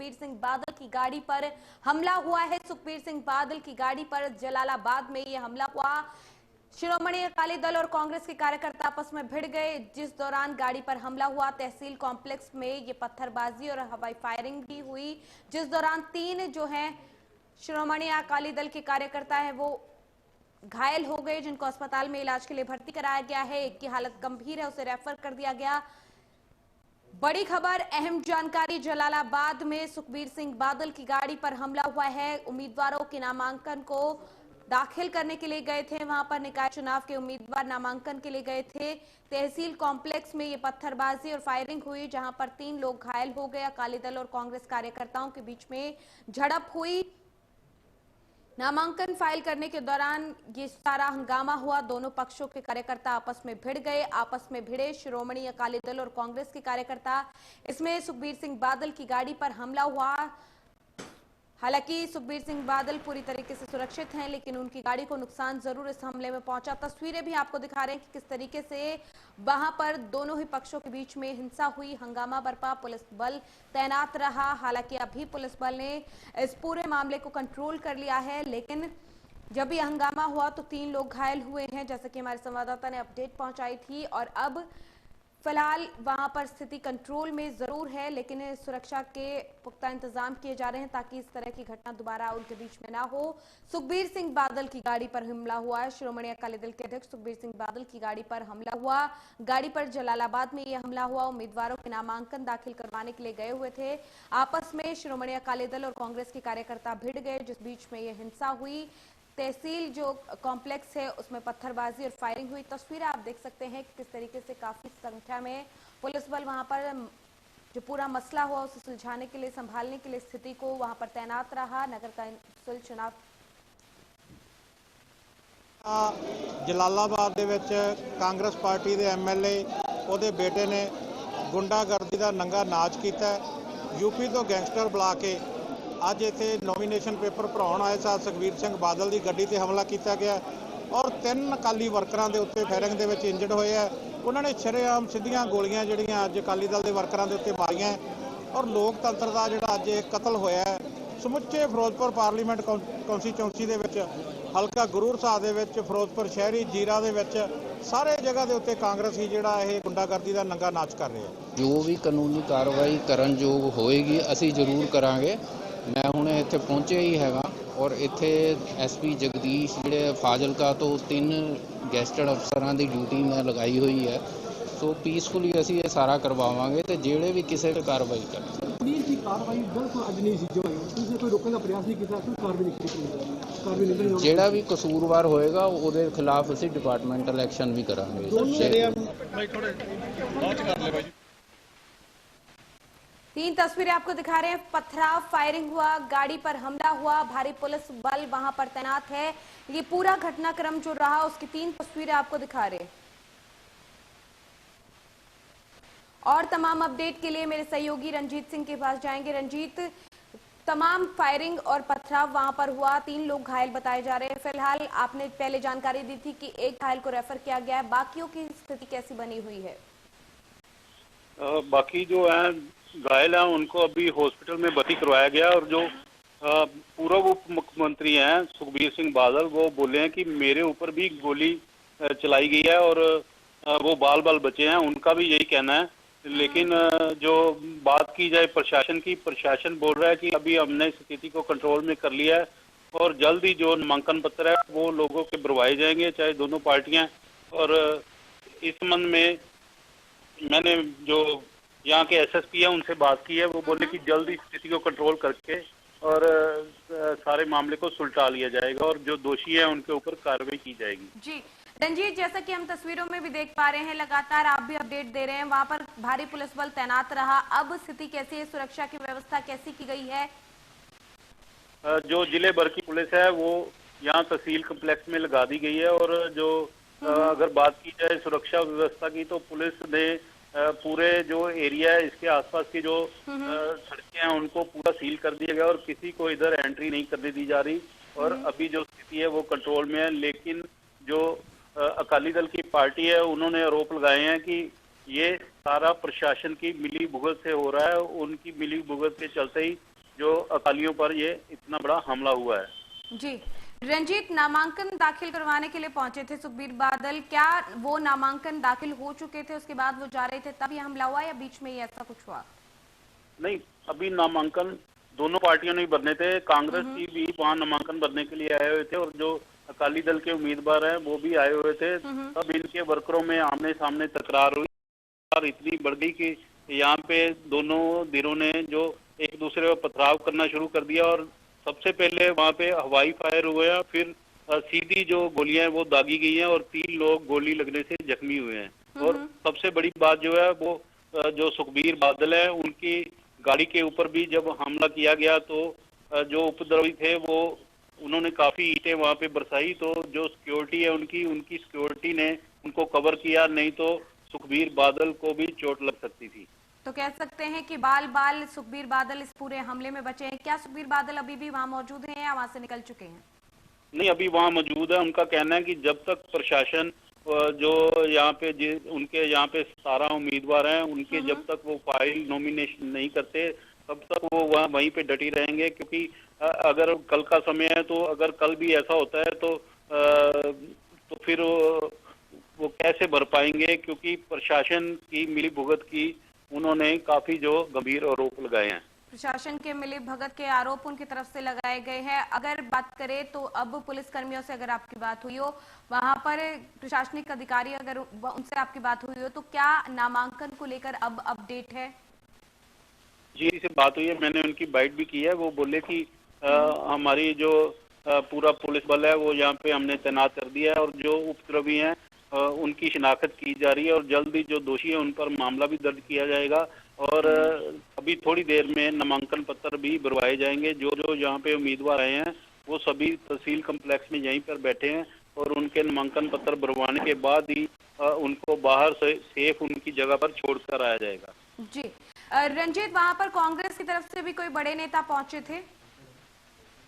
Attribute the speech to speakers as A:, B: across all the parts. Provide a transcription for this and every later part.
A: सुखबीर सिंह बादल की गाड़ी पर हमला हुआ है। सुखबीर सिंह बादल की गाड़ी पर जलालाबाद में यह हमला हुआ। शिरोमणि अकाली दल और कांग्रेस के कार्यकर्ता आपस में भिड़ गए, जिस दौरान गाड़ी पर हमला हुआ। तहसील कॉम्प्लेक्स में ये पत्थरबाजी और हवाई फायरिंग भी हुई, जिस दौरान 3 जो हैं शिरोमणि अकाली दल के कार्यकर्ता है वो घायल हो गए, जिनको अस्पताल में इलाज के लिए भर्ती कराया गया है। एक की हालत गंभीर है, उसे रेफर कर दिया गया। बड़ी खबर, अहम जानकारी, जलालाबाद में सुखबीर सिंह बादल की गाड़ी पर हमला हुआ है। उम्मीदवारों के नामांकन को दाखिल करने के लिए गए थे, वहां पर निकाय चुनाव के उम्मीदवार नामांकन के लिए गए थे। तहसील कॉम्प्लेक्स में ये पत्थरबाजी और फायरिंग हुई, जहां पर 3 लोग घायल हो गए। अकाली दल और कांग्रेस कार्यकर्ताओं के बीच में झड़प हुई। नामांकन फाइल करने के दौरान ये सारा हंगामा हुआ। दोनों पक्षों के कार्यकर्ता आपस में भिड़ गए। आपस में भिड़े शिरोमणि अकाली दल और कांग्रेस के कार्यकर्ता। इसमें सुखबीर सिंह बादल की गाड़ी पर हमला हुआ। हालांकि सुखबीर सिंह बादल पूरी तरीके से सुरक्षित हैं, लेकिन उनकी गाड़ी को नुकसान जरूर इस हमले में पहुंचा। तस्वीरें भी आपको दिखा रहे हैं कि किस तरीके से वहां पर दोनों ही पक्षों के बीच में हिंसा हुई, हंगामा बरपा, पुलिस बल तैनात रहा। हालांकि अभी पुलिस बल ने इस पूरे मामले को कंट्रोल कर लिया है, लेकिन जब ये हंगामा हुआ तो 3 लोग घायल हुए हैं, जैसा कि हमारे संवाददाता ने अपडेट पहुंचाई थी। और अब फिलहाल वहां पर स्थिति कंट्रोल में जरूर है, लेकिन सुरक्षा के पुख्ता इंतजाम किए जा रहे हैं ताकि इस तरह की घटना दोबारा उनके बीच में ना हो। सुखबीर सिंह बादल की गाड़ी पर हमला हुआ है। शिरोमणि अकाली दल के अध्यक्ष सुखबीर सिंह बादल की गाड़ी पर हमला हुआ। गाड़ी पर जलालाबाद में यह हमला हुआ। उम्मीदवारों के नामांकन दाखिल करवाने के लिए गए हुए थे। आपस में शिरोमणि अकाली दल और कांग्रेस के कार्यकर्ता भिड़ गए, जिस बीच में यह हिंसा हुई। तहसील जो कॉम्प्लेक्स है उसमें पत्थरबाजी और फायरिंग हुई। तस्वीरें आप देख सकते हैं कि किस तरीके से काफी संख्या में पुलिस बल वहां पर जो पूरा मसला हुआ उसे सुलझाने के लिए, संभालने के लिए स्थिति को वहां पर तैनात रहा। नगर कौंसिल चुनाव
B: जलालाबाद ਦੇ ਵਿੱਚ ਕਾਂਗਰਸ ਪਾਰਟੀ ਦੇ ਐਮਐਲਏ ਉਹਦੇ ਬੇਟੇ ਨੇ ਗੁੰਡਾਗਰਦੀ ਦਾ ਨੰਗਾ ਨਾਚ ਕੀਤਾ। यूपी ਤੋਂ ਗੈਂਗਸਟਰ ਬੁਲਾ ਕੇ ਅੱਜ ਇੱਥੇ ਨੋਮੀਨੇਸ਼ਨ ਪੇਪਰ ਭਰਾਉਣ ਆਏ ਸਾਂ। ਸੁਖਬੀਰ ਸਿੰਘ ਬਾਦਲ ਦੀ ਗੱਡੀ ਤੇ ਹਮਲਾ ਕੀਤਾ ਗਿਆ ਔਰ 3 ਅਕਾਲੀ ਵਰਕਰਾਂ ਦੇ ਉੱਤੇ ਫਾਇਰਿੰਗ ਦੇ ਵਿੱਚ ਇੰਜਰਡ ਹੋਏ ਆ। ਉਹਨਾਂ ਨੇ ਸ਼ਰੇਆਮ ਸਿੱਧੀਆਂ ਗੋਲੀਆਂ ਜਿਹੜੀਆਂ ਅੱਜ ਅਕਾਲੀ ਦਲ ਦੇ ਵਰਕਰਾਂ ਦੇ ਉੱਤੇ ਮਾਰੀਆਂ ਔਰ ਲੋਕਤੰਤਰ ਦਾ ਜਿਹੜਾ ਅੱਜ ਇਹ ਕਤਲ ਹੋਇਆ ਹੈ। ਸਮੁੱਚੇ ਫਿਰੋਜ਼ਪੁਰ ਪਾਰਲੀਮੈਂਟ ਕੌਂਸਟੀਚੁਐਂਸੀ ਦੇ ਵਿੱਚ, ਹਲਕਾ ਗੁਰੂ ਸਾਹਿਬ ਦੇ ਵਿੱਚ, ਫਿਰੋਜ਼ਪੁਰ ਸ਼ਹਿਰੀ, ਜੀਰਾ ਦੇ ਵਿੱਚ ਸਾਰੇ ਜਗ੍ਹਾ ਦੇ ਉੱਤੇ ਕਾਂਗਰਸੀ ਜਿਹੜਾ ਇਹ ਗੁੰਡਾਗਰਦੀ ਦਾ ਨੰਗਾ ਨਾਚ ਕਰ ਰਹੇ ਆ।
C: ਜੋ ਵੀ ਕਾਨੂੰਨੀ ਕਾਰਵਾਈ ਕਰਨ ਯੋਗ ਹੋਏਗੀ ਅਸੀਂ ਜ਼ਰੂਰ ਕਰਾਂਗੇ। ਮੈਂ ਹੁਣ ਇੱਥੇ ਪਹੁੰਚਿਆ ਹੀ ਹੈਗਾ ਔਰ ਇੱਥੇ ਐਸਪੀ ਜਗਦੀਸ਼ ਜਿਹੜੇ ਫਾਜ਼ਿਲਕਾ ਤੋਂ 3 ਗੈਸਟਡ ਅਫਸਰਾਂ ਦੀ ਡਿਊਟੀ ਮੈਂ ਲਗਾਈ ਹੋਈ ਹੈ। ਸੋ ਪੀਸਫੁਲੀ ਅਸੀਂ ਇਹ ਸਾਰਾ ਕਰਵਾਵਾਂਗੇ ਤੇ ਜਿਹੜੇ ਵੀ ਕਿਸੇ ਤੇ ਕਾਰਵਾਈ ਕਰਨ।
D: ਪੁਲਿਸ ਦੀ ਕਾਰਵਾਈ ਬਿਲਕੁਲ ਅੱਜ ਨਹੀਂ ਸੀ ਜੋ ਤੁਸੀਂ ਕੋਈ ਰੋਕਣ ਦਾ ਪ੍ਰਯਾਸ ਨਹੀਂ ਕੀਤਾ, ਕੋਈ ਕਾਰਵਾਈ ਨਹੀਂ ਕੀਤੀ।
C: ਜਿਹੜਾ ਵੀ ਕਸੂਰਵਾਰ ਹੋਏਗਾ ਉਹਦੇ ਖਿਲਾਫ ਅਸੀਂ ਡਿਪਾਰਟਮੈਂਟਲ ਐਕਸ਼ਨ ਵੀ ਕਰਾਂਗੇ।
A: 3 तस्वीरें आपको दिखा रहे हैं। पथराव, फायरिंग हुआ, गाड़ी पर हमला हुआ, भारी पुलिस बल वहां पर तैनात है। ये पूरा घटनाक्रम जो रहा उसकी 3 तस्वीरें आपको दिखा रहे हैं। और तमाम अपडेट के लिए मेरे सहयोगी रंजीत सिंह के पास जाएंगे। रंजीत, तमाम फायरिंग और पथराव वहां पर हुआ, 3 लोग घायल बताए जा रहे हैं। फिलहाल आपने पहले जानकारी दी थी कि एक घायल को रेफर किया गया है, बाकियों की स्थिति कैसी बनी हुई है?
E: बाकी जो है घायल हैं उनको अभी हॉस्पिटल में भर्ती करवाया गया और जो पूर्व उप मुख्यमंत्री हैं सुखबीर सिंह बादल, वो बोले हैं कि मेरे ऊपर भी गोली चलाई गई है और वो बाल बाल बचे हैं, उनका भी यही कहना है। लेकिन जो बात की जाए प्रशासन की, प्रशासन बोल रहा है कि अभी हमने स्थिति को कंट्रोल में कर लिया है और जल्द ही जो नामांकन पत्र है वो लोगों के भरवाए जाएंगे, चाहे दोनों पार्टियां। और इस संबंध में मैंने जो यहाँ के एसएसपी है उनसे बात की है, वो बोले कि जल्द ही स्थिति को कंट्रोल करके और सारे मामले को सुलझा लिया जाएगा और जो दोषी है उनके ऊपर कार्रवाई की जाएगी।
A: जी रंजीत, जैसा कि हम तस्वीरों में भी देख पा रहे हैं, लगातार आप भी अपडेट दे रहे हैं, वहां पर भारी पुलिस बल तैनात रहा। अब स्थिति कैसी है, सुरक्षा की व्यवस्था कैसी की गई है?
E: जो जिले भर की पुलिस है वो यहाँ तहसील कम्प्लेक्स में लगा दी गई है और जो अगर बात की जाए सुरक्षा व्यवस्था की तो पुलिस ने पूरे जो एरिया है इसके आसपास की जो सड़कें हैं उनको पूरा सील कर दिया गया और किसी को इधर एंट्री नहीं करने दी जा रही। और अभी जो स्थिति है वो कंट्रोल में है। लेकिन जो अकाली दल की पार्टी है उन्होंने आरोप लगाए हैं कि ये सारा प्रशासन की मिली भुगत से हो रहा है। उनकी मिली भुगत के चलते ही जो अकालियों पर ये इतना बड़ा हमला हुआ है।
A: जी रंजीत, नामांकन दाखिल करवाने के लिए पहुंचे थे सुखबीर बादल, क्या वो नामांकन दाखिल हो चुके थे, उसके बाद वो जा रहे थे तब ये हमला हुआ या बीच में ही ऐसा कुछ हुआ?
E: नहीं, अभी नामांकन दोनों पार्टियों ने भरने थे। कांग्रेस की भी वहाँ नामांकन भरने के लिए आए हुए थे और जो अकाली दल के उम्मीदवार हैं वो भी आए हुए थे। तब इनके वर्करों में आमने सामने तकरार हुई और इतनी बढ़ गई कि यहाँ पे दोनों धिरों ने जो एक दूसरे पर पथराव करना शुरू कर दिया और सबसे पहले वहाँ पे हवाई फायर हुए हैं, फिर सीधी जो गोलियां हैं वो दागी गई हैं और 3 लोग गोली लगने से जख्मी हुए हैं। और सबसे बड़ी बात जो है वो जो सुखबीर बादल है उनकी गाड़ी के ऊपर भी जब हमला किया गया तो जो उपद्रवी थे वो उन्होंने काफी ईंटें वहाँ पे बरसाई, तो जो सिक्योरिटी है उनकी सिक्योरिटी ने उनको कवर किया, नहीं तो सुखबीर बादल को भी चोट लग सकती थी।
A: तो कह सकते हैं कि बाल बाल सुखबीर बादल इस पूरे हमले में बचे हैं। क्या सुखबीर बादल अभी भी वहां मौजूद हैं या वहां से निकल चुके हैं?
E: नहीं, अभी वहाँ मौजूद है। उनका कहना है कि जब तक प्रशासन जो यहाँ पे उनके यहाँ पे 17 उम्मीदवार हैं उनके जब तक वो फाइल नॉमिनेशन नहीं करते तब तक वो वहीं पे डटी रहेंगे, क्योंकि अगर कल का समय है तो अगर कल भी ऐसा होता है तो फिर वो कैसे भर पाएंगे, क्योंकि प्रशासन की मिलीभगत की उन्होंने काफी जो गंभीर आरोप लगाए हैं।
A: प्रशासन के मिली भगत के आरोप उनकी तरफ से लगाए गए हैं। अगर बात करें तो अब पुलिस कर्मियों से अगर आपकी बात हुई हो, वहां पर प्रशासनिक अधिकारी अगर उनसे आपकी बात हुई हो, तो क्या नामांकन को लेकर अब अपडेट है?
E: जी से बात हुई है, मैंने उनकी बाइट भी की है। वो बोले कि हमारी जो पूरा पुलिस बल है वो यहाँ पे हमने तैनात कर दिया है और जो उपद्रवी हैं उनकी शिनाख्त की जा रही है और जल्द ही जो दोषी है उन पर मामला भी दर्ज किया जाएगा और अभी थोड़ी देर में नामांकन पत्र भी भरवाए जाएंगे। जो यहाँ पे उम्मीदवार आए हैं वो सभी तहसील कम्प्लेक्स में यहीं पर बैठे हैं और उनके नामांकन पत्र भरवाने के बाद ही उनको बाहर से सेफ उनकी जगह पर छोड़कर आया जाएगा।
A: जी रंजीत, वहां पर कांग्रेस की तरफ से भी कोई बड़े नेता पहुंचे थे?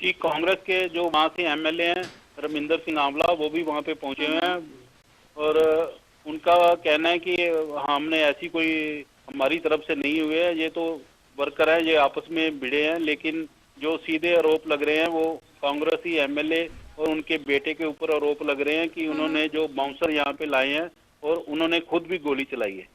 E: जी, कांग्रेस के जो वहाँ से एमएलए हैं रविंदर सिंह आंवला वो भी वहाँ पे पहुंचे हुए हैं और उनका कहना है कि हमने ऐसी कोई हमारी तरफ से नहीं हुए हैं, ये तो वर्कर है, ये आपस में भिड़े हैं, लेकिन जो सीधे आरोप लग रहे हैं वो कांग्रेसी एमएलए और उनके बेटे के ऊपर आरोप लग रहे हैं कि उन्होंने जो बाउंसर यहाँ पे लाए हैं और उन्होंने खुद भी गोली चलाई है।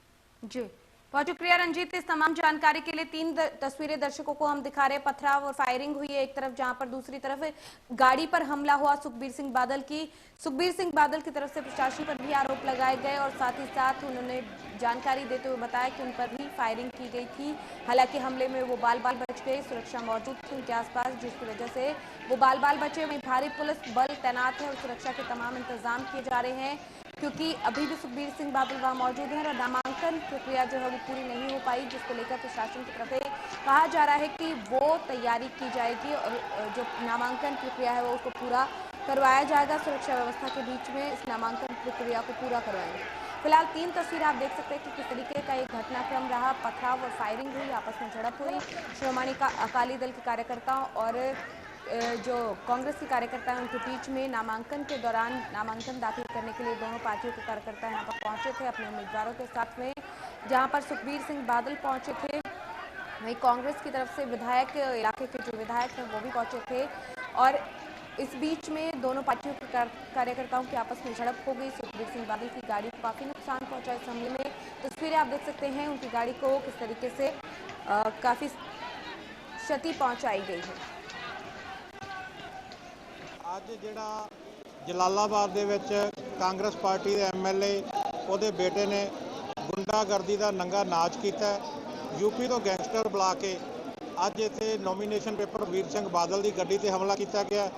A: जी बहुत शुक्रिया रंजीत इस तमाम जानकारी के लिए। 3 तस्वीरें दर्शकों को हम दिखा रहे हैं। पथराव और फायरिंग हुई है एक तरफ, जहां पर दूसरी तरफ गाड़ी पर हमला हुआ सुखबीर सिंह बादल की। सुखबीर सिंह बादल की तरफ से प्रशासन पर भी आरोप लगाए गए और साथ ही साथ उन्होंने जानकारी देते हुए बताया कि उन पर भी फायरिंग की गई थी। हालांकि हमले में वो बाल बाल बच गए, सुरक्षा मौजूद थी उनके आसपास, जिसकी वजह से वो बाल बाल बचे। वहीं भारी पुलिस बल तैनात है और सुरक्षा के तमाम इंतजाम किए जा रहे हैं, क्योंकि अभी भी सुखबीर सिंह बादल वहां मौजूद हैं और नामांकन प्रक्रिया जो है वो पूरी नहीं हो पाई, जिसको लेकर प्रशासन की तरफ से कहा जा रहा है कि वो तैयारी की जाएगी और जो नामांकन प्रक्रिया है वो उसको पूरा करवाया जाएगा। सुरक्षा व्यवस्था के बीच में इस नामांकन प्रक्रिया को पूरा करवाएंगे। फिलहाल 3 तस्वीरें आप देख सकते हैं कि किस तरीके का एक घटनाक्रम रहा। पथराव और फायरिंग हुई, आपस में झड़प हुई। श्रोमणी का अकाली दल के कार्यकर्ताओं और जो कांग्रेस के कार्यकर्ता हैं उनके बीच में नामांकन के दौरान नामांकन दाखिल करने के लिए दोनों पार्टियों के कार्यकर्ता यहाँ पर पहुंचे थे अपने उम्मीदवारों के साथ में। जहां पर सुखबीर सिंह बादल पहुंचे थे, वहीं कांग्रेस की तरफ से विधायक, इलाके के जो विधायक हैं वो भी पहुंचे थे और इस बीच में दोनों पार्टियों के कार्यकर्ताओं की आपस में झड़प हो गई। सुखबीर सिंह बादल की गाड़ी को काफी नुकसान पहुंचा इस हमले में। तस्वीरें आप देख सकते हैं, उनकी गाड़ी को किस तरीके से काफी क्षति पहुंचाई गई है।
B: ਅੱਜ ਜਿਹੜਾ ਜਲਾਲਾਬਾਦ ਦੇ ਵਿੱਚ ਕਾਂਗਰਸ ਪਾਰਟੀ ਦੇ ਐਮਐਲਏ ਉਹਦੇ ਬੇਟੇ ਨੇ ਗੁੰਡਾਗਰਦੀ ਦਾ ਨੰਗਾ ਨਾਚ ਕੀਤਾ। यूपी ਤੋਂ ਗੈਂਗਸਟਰ ਬੁਲਾ ਕੇ ਅੱਜ ਇੱਥੇ ਨੋਮੀਨੇਸ਼ਨ ਪੇਪਰ ਵੀਰ ਸਿੰਘ ਬਾਦਲ ਦੀ ਗੱਡੀ ਤੇ ਹਮਲਾ ਕੀਤਾ ਗਿਆ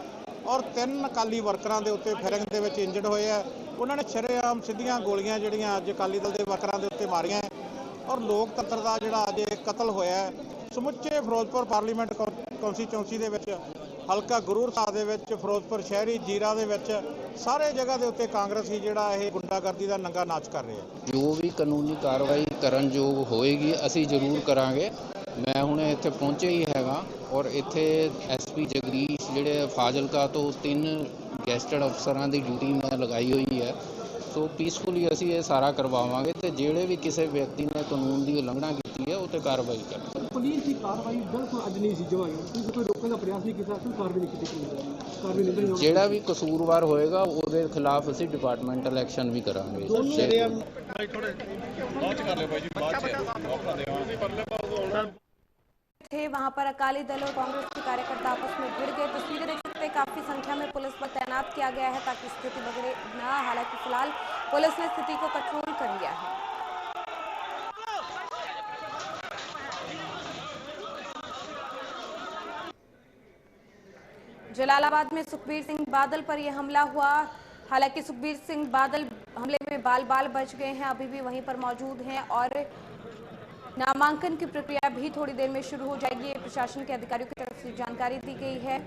B: ਔਰ 3 ਅਕਾਲੀ ਵਰਕਰਾਂ ਦੇ ਉੱਤੇ ਫਾਇਰਿੰਗ ਦੇ ਵਿੱਚ ਇੰਜਰਡ ਹੋਏ ਆ। ਉਹਨਾਂ ਨੇ ਸ਼ਰੇਆਮ ਸਿੱਧੀਆਂ ਗੋਲੀਆਂ ਜਿਹੜੀਆਂ ਅੱਜ ਅਕਾਲੀ ਦਲ ਦੇ ਵਰਕਰਾਂ ਦੇ ਉੱਤੇ ਮਾਰੀਆਂ ਔਰ ਲੋਕਤੰਤਰ ਦਾ ਜਿਹੜਾ ਅੱਜ ਕਤਲ ਹੋਇਆ ਸਮੁੱਚੇ ਫਿਰੋਜ਼ਪੁਰ ਪਾਰਲੀਮੈਂਟ ਕੌਂਸਟੀਚੁਐਂਸੀ ਦੇ ਵਿੱਚ, ਹਲਕਾ ਗੁਰੂ ਸਾਹਿਬ ਦੇ ਵਿੱਚ, ਫਿਰੋਜ਼ਪੁਰ ਸ਼ਹਿਰੀ ਜੀਰਾ ਦੇ ਵਿੱਚ ਸਾਰੇ ਜਗ੍ਹਾ ਦੇ ਉੱਤੇ ਕਾਂਗਰਸੀ ਜਿਹੜਾ ਇਹ ਗੁੰਡਾਗਰਦੀ ਦਾ ਨੰਗਾ ਨਾਚ ਕਰ ਰਹੇ ਆ।
C: ਜੋ ਵੀ ਕਾਨੂੰਨੀ ਕਾਰਵਾਈ ਕਰਨ ਯੋਗ ਹੋਏਗੀ ਅਸੀਂ ਜ਼ਰੂਰ ਕਰਾਂਗੇ। ਮੈਂ ਹੁਣ ਇੱਥੇ ਪਹੁੰਚਿਆ ਹੀ ਹੈਗਾ ਔਰ ਇੱਥੇ ਐਸਪੀ ਜਗਦੀਸ਼ ਜਿਹੜੇ ਫਾਜ਼ਿਲਕਾ ਤੋਂ 3 ਗੈਸਟਡ ਅਫਸਰਾਂ ਦੀ ਡਿਊਟੀ ਮੈਂ ਲਗਾਈ ਹੋਈ ਹੈ। ਸੋ ਪੀਸਫੁਲੀ ਅਸੀਂ ਇਹ ਸਾਰਾ ਕਰਵਾਵਾਂਗੇ ਤੇ ਜਿਹੜੇ ਵੀ ਕਿਸੇ ਵਿਅਕਤੀ ਨੇ ਕਾਨੂੰਨ ਦੀ ਉਲੰਘਣਾ ਕੀਤੀ ਹੈ ਉਹ ਤੇ ਕਾਰਵਾਈ ਕਰਾਂਗੇ।
D: पुलिस की कार्रवाई बिल्कुल अज नहीं सी जमाई, तुसीं कोई रोकने का प्रयास नहीं किया, क्यों कार्रवाई नहीं की? कार्रवाई नहीं होनी।
C: ਜਿਹੜਾ ਵੀ ਕਸੂਰਵਾਰ ਹੋਏਗਾ ਉਹਦੇ ਖਿਲਾਫ ਅਸੀਂ ਡਿਪਾਰਟਮੈਂਟਲ ਐਕਸ਼ਨ ਵੀ ਕਰਾਂਗੇ।
A: थे वहां पर अकाली दल और कांग्रेस के कार्यकर्ता आपस में भिड़ गए। तस्वीरें देख सकते हैं, काफी संख्या में पुलिस बल तैनात किया गया है ताकि स्थिति बिगड़े ना। हालांकि फिलहाल पुलिस ने स्थिति को कंट्रोल कर लिया है। जलालाबाद में सुखबीर सिंह बादल पर यह हमला हुआ। हालांकि सुखबीर सिंह बादल हमले में बाल बाल बच गए हैं, अभी भी वहीं पर मौजूद हैं और नामांकन की प्रक्रिया भी थोड़ी देर में शुरू हो जाएगी। प्रशासन के अधिकारियों की तरफ से जानकारी दी गई है।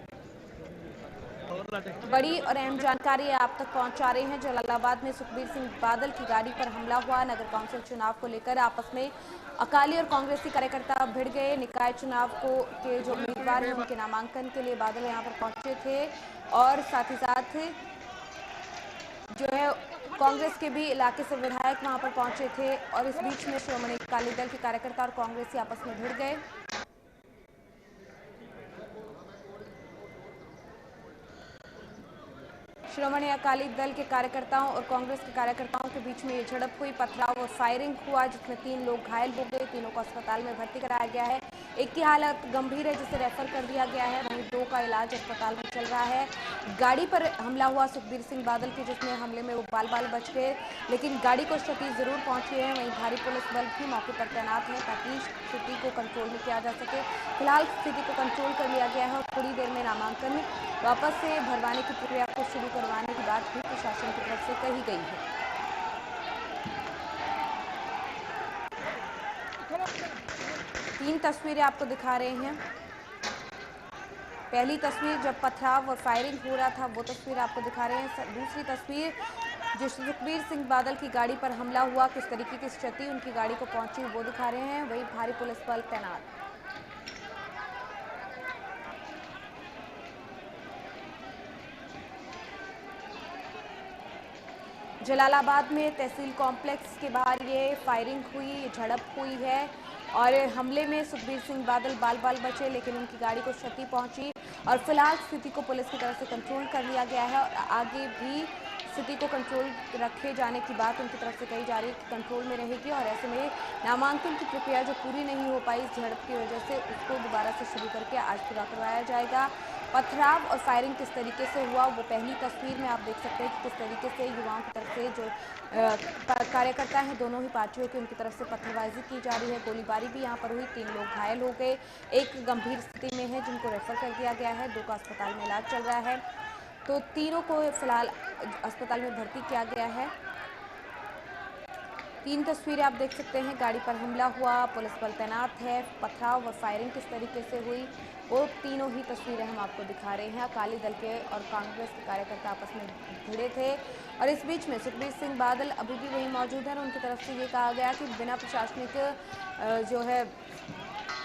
A: बड़ी और अहम जानकारी आप तक पहुंचा रहे हैं। जलालाबाद में सुखबीर सिंह बादल की गाड़ी पर हमला हुआ। नगर काउंसिल चुनाव को लेकर आपस में अकाली और कांग्रेसी कार्यकर्ता भिड़ गए। निकाय चुनाव के जो उम्मीदवार हैं उनके नामांकन के लिए बादल यहां पर पहुंचे थे और साथ ही साथ जो है कांग्रेस के भी इलाके से विधायक वहां पर पहुंचे थे और इस बीच में श्रोमणी अकाली दल के कार्यकर्ता और कांग्रेसी आपस में भिड़ गए। श्रोमणी अकाली दल के कार्यकर्ताओं और कांग्रेस के कार्यकर्ताओं के बीच में ये झड़प हुई, पथराव और फायरिंग हुआ जिसमें 3 लोग घायल हो गए। तीनों को अस्पताल में भर्ती कराया गया है। एक की हालत गंभीर है जिसे रेफर कर दिया गया है, वहीं 2 का इलाज अस्पताल में चल रहा है। गाड़ी पर हमला हुआ सुखबीर सिंह बादल की, जिसमें हमले में वो बाल बाल बच गए, लेकिन गाड़ी को क्षति जरूर पहुंची है। वहीं भारी पुलिस बल भी मौके पर तैनात है ताकि स्थिति को कंट्रोल में किया जा सके। फिलहाल स्थिति को कंट्रोल कर लिया गया है और थोड़ी देर में नामांकन वापस से भरवाने की प्रक्रिया को शुरू करवाने की बात भी प्रशासन की तरफ से कही गई है। तीन तस्वीरें आपको दिखा रहे हैं। पहली तस्वीर जब पथराव और फायरिंग हो रहा था वो तस्वीर आपको दिखा रहे हैं। दूसरी तस्वीर जो सुखबीर सिंह बादल की गाड़ी पर हमला हुआ, किस तरीके की क्षति उनकी गाड़ी को पहुंची वो दिखा रहे हैं। वही भारी पुलिस बल तैनात। जलालाबाद में तहसील कॉम्प्लेक्स के बाहर ये फायरिंग हुई, ये झड़प हुई है और हमले में सुखबीर सिंह बादल बाल बाल बचे, लेकिन उनकी गाड़ी को क्षति पहुंची और फिलहाल स्थिति को पुलिस की तरफ से कंट्रोल कर लिया गया है और आगे भी स्थिति को कंट्रोल रखे जाने की बात उनकी तरफ से कही जा रही है कि कंट्रोल में रहेगी और ऐसे में नामांकन की प्रक्रिया जो पूरी नहीं हो पाई इस झड़प की वजह से उसको दोबारा से शुरू करके आज पूरा करवाया जाएगा। पथराव और फायरिंग किस तरीके से हुआ वो पहली तस्वीर में आप देख सकते हैं कि किस तरीके से युवाओं की तरफ से जो कार्यकर्ता हैं दोनों ही पार्टियों की उनकी तरफ से पत्थरबाजी की जा रही है। गोलीबारी भी यहाँ पर हुई, 3 लोग घायल हो गए, एक गंभीर स्थिति में है जिनको रेफर कर दिया गया है, 2 का अस्पताल में इलाज चल रहा है। तो तीनों को फिलहाल अस्पताल में भर्ती किया गया है। 3 तस्वीरें आप देख सकते हैं। गाड़ी पर हमला हुआ, पुलिस बल तैनात है, पथराव और फायरिंग किस तरीके से हुई वो तीनों ही तस्वीरें हम आपको दिखा रहे हैं। अकाली दल के और कांग्रेस के कार्यकर्ता आपस में भिड़े थे और इस बीच में सुखबीर सिंह बादल अभी भी वहीं मौजूद हैं और उनकी तरफ से ये कहा गया कि बिना प्रशासनिक जो है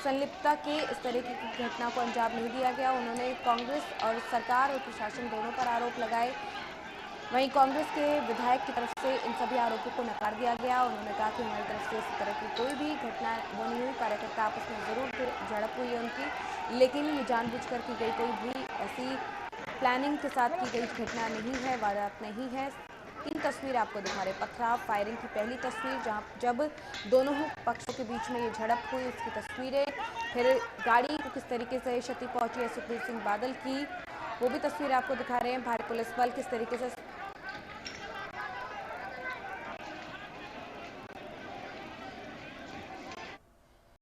A: संलिप्तता के इस तरीके की घटना को अंजाम नहीं दिया गया। उन्होंने कांग्रेस और सरकार और प्रशासन दोनों पर आरोप लगाए। वहीं कांग्रेस के विधायक की तरफ से इन सभी आरोपों को नकार दिया गया। उन्होंने कहा कि हमारी तरफ से इस तरह की कोई भी घटना वो नहीं हुई, कार्यकर्ता आपस में जरूर झड़प हुई है उनकी, लेकिन ये जानबूझकर की गई कोई भी ऐसी प्लानिंग के साथ की गई घटना नहीं है, वारदात नहीं है। 3 तस्वीर आपको दिखा रहे, पथराव फायरिंग की पहली तस्वीर जब दोनों पक्षों के बीच में ये झड़प हुई उसकी तस्वीरें, फिर गाड़ी को किस तरीके से क्षति पहुंची है सुखबीर सिंह बादल की वो भी तस्वीर आपको दिखा रहे हैं। भारी पुलिस बल किस तरीके से